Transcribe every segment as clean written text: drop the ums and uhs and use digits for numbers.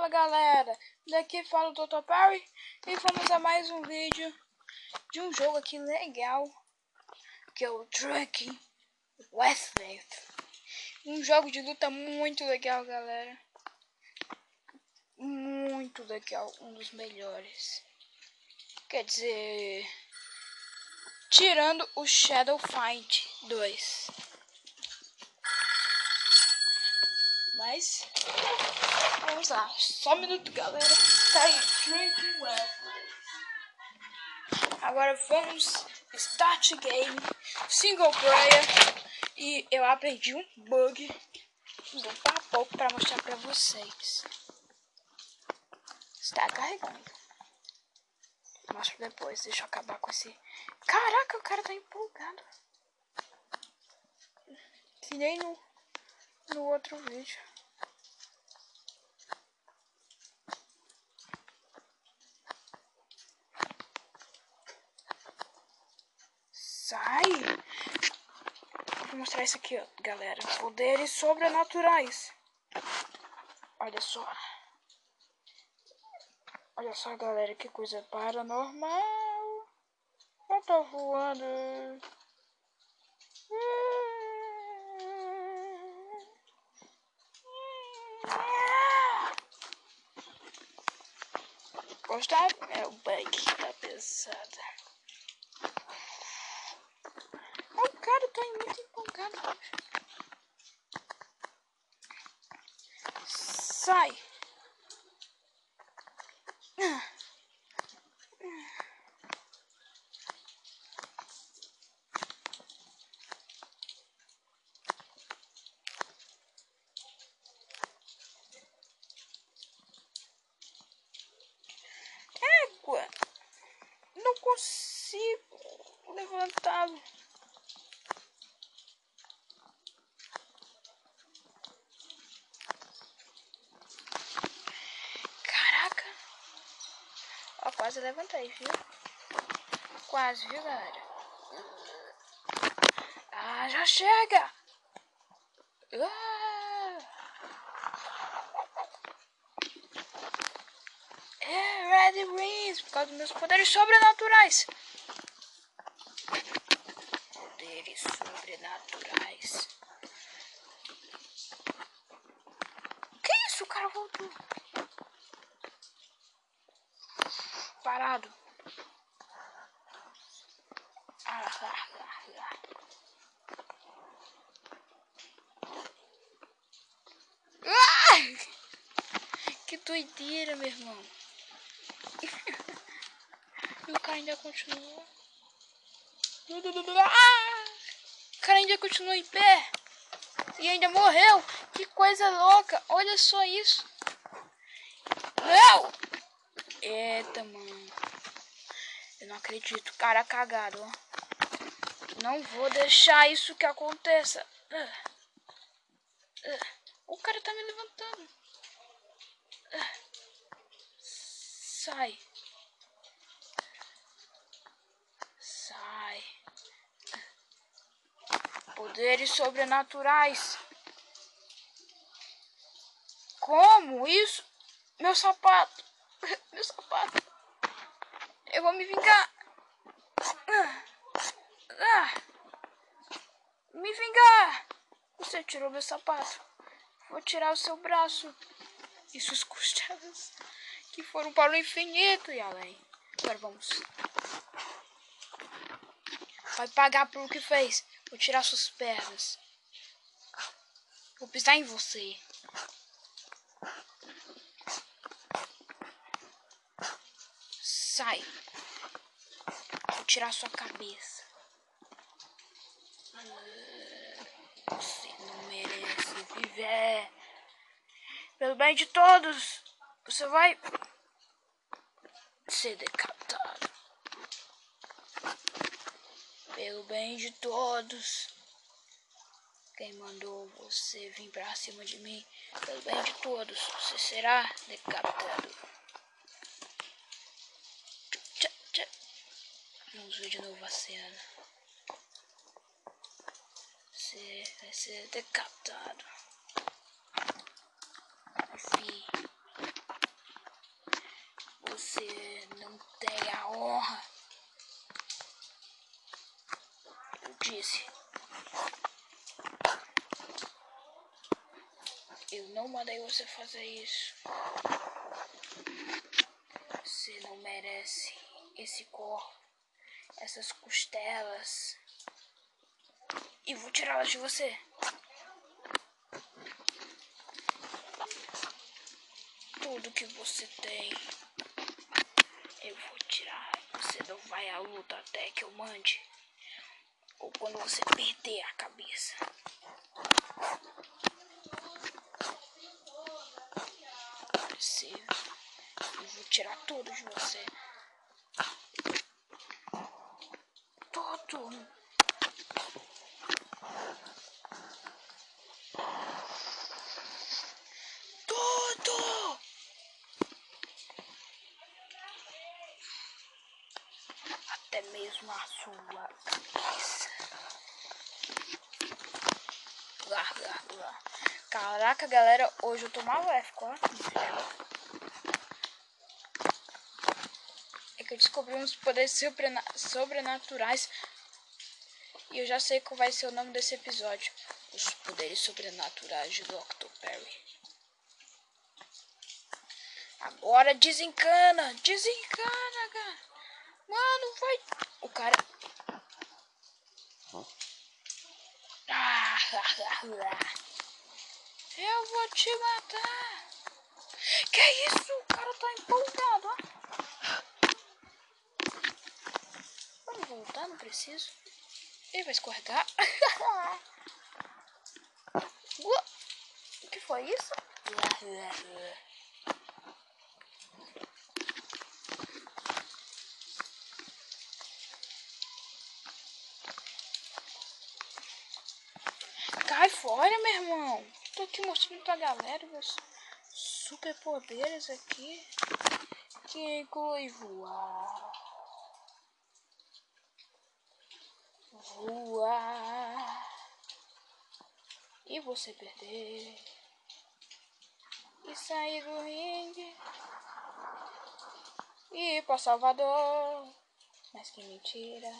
Fala galera, daqui fala o Dr. Perry e vamos a mais um vídeo de um jogo aqui legal, que é o Truck Wrestling. Um jogo de luta muito legal, galera. Muito legal, um dos melhores. Quer dizer, tirando o Shadow Fight 2. Mas vamos lá, só um minuto, galera. Tá aí, Truck Wrestling. Agora vamos start game, single player. E eu aprendi um bug do pouco para mostrar para vocês. Está carregando. Mostro depois, deixa eu acabar com esse. Caraca, o cara tá empolgado. Que nem no outro vídeo. Sai! Vou mostrar isso aqui, ó, galera. Poderes sobrenaturais. Olha só. Olha só, galera, que coisa paranormal. Eu tô voando. Gostar? É o bug da pesada. O cara tá muito empolgado. Sai! Égua! Não consigo levantá-lo. Caraca! Ó, quase levantei, viu? Quase, viu, galera? Ah, já chega! Red Wings, por causa dos meus poderes sobrenaturais. Poderes sobrenaturais. Que isso? O cara voltou. Parado. Que doideira, meu irmão. E o cara ainda continua. O cara ainda continua em pé. E ainda morreu. Que coisa louca. Olha só isso. Não! Eita, mano. Eu não acredito. Cara cagado, ó. Não vou deixar isso que aconteça. O cara tá me levantando. Sai. Sai. Poderes sobrenaturais. Como isso? Meu sapato. Meu sapato. Eu vou me vingar. Me vingar. Você tirou meu sapato. Vou tirar o seu braço. E suas costelas que foram para o infinito e além. Agora vamos. Vai pagar por o que fez. Vou tirar suas pernas. Vou pisar em você. Sai. Vou tirar sua cabeça. Você não merece viver. Pelo bem de todos, você vai ser decapitado. Pelo bem de todos. Quem mandou você vir pra cima de mim? Pelo bem de todos, você será decapitado. Vamos ver de novo a cena. Você vai ser decapitado. Enfim. disse. Eu não mandei você fazer isso. Você não merece esse corpo, essas costelas. E vou tirá-las de você. Tudo que você tem, eu vou tirar. Você não vai à luta até que eu mande. Ou quando você perder a cabeça. Eu vou tirar tudo de você. Tudo. Tudo. Até mesmo a sua cabeça. Lá. Caraca, galera, hoje eu tô maléfico, ó. É que eu descobri uns poderes sobrenaturais. E eu já sei qual vai ser o nome desse episódio. Os poderes sobrenaturais de Dr. Perry. Agora desencana, cara. Mano, vai. O cara... Eu vou te matar. Que isso? O cara tá empolgado, ó. Vamos voltar, não preciso. Ele vai escorregar. O que foi isso? Cai fora, meu irmão. Tô aqui mostrando pra galera meus superpoderes aqui. Que inclui voar. E você perder. E sair do ringue. E ir pra Salvador. Mas que mentira.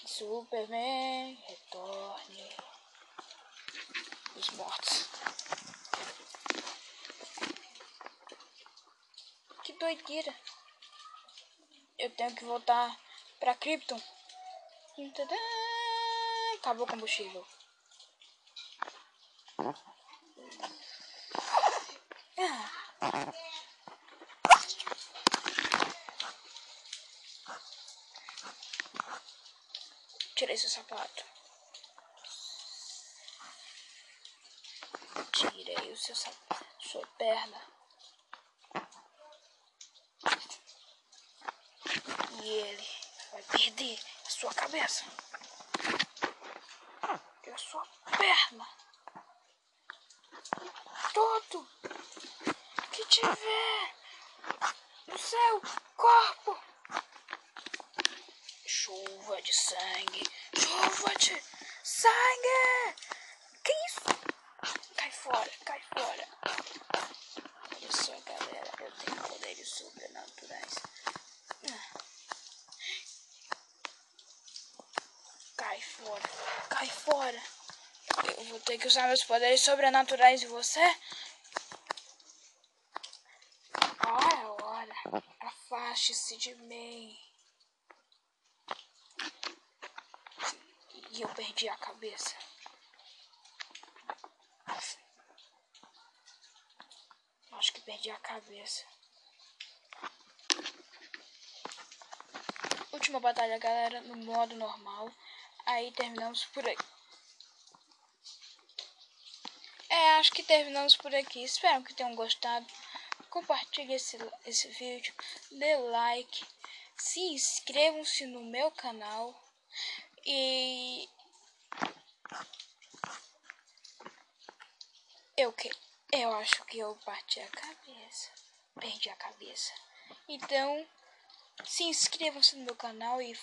Superman retorne dos mortos. Que doideira. Eu tenho que voltar pra Krypton. Acabou o combustível. Tirei seu sapato. Tirei o seu sapato. Sua perna. E ele vai perder a sua cabeça. E a sua perna. Tudo que tiver no seu corpo. Chuva de sangue. Chuva de sangue. Que isso? Cai fora. Olha só, galera. Eu tenho poderes sobrenaturais. Cai fora. Eu vou ter que usar meus poderes sobrenaturais em você. Ora. Afaste-se de mim. E eu perdi a cabeça. Acho que perdi a cabeça. Última batalha, galera, no modo normal. Aí terminamos por aí. Acho que terminamos por aqui. Espero que tenham gostado. Compartilhe esse vídeo. Dê like. Se inscrevam-se no meu canal. E... Eu acho que eu perdi a cabeça. Então, se inscrevam-se no meu canal e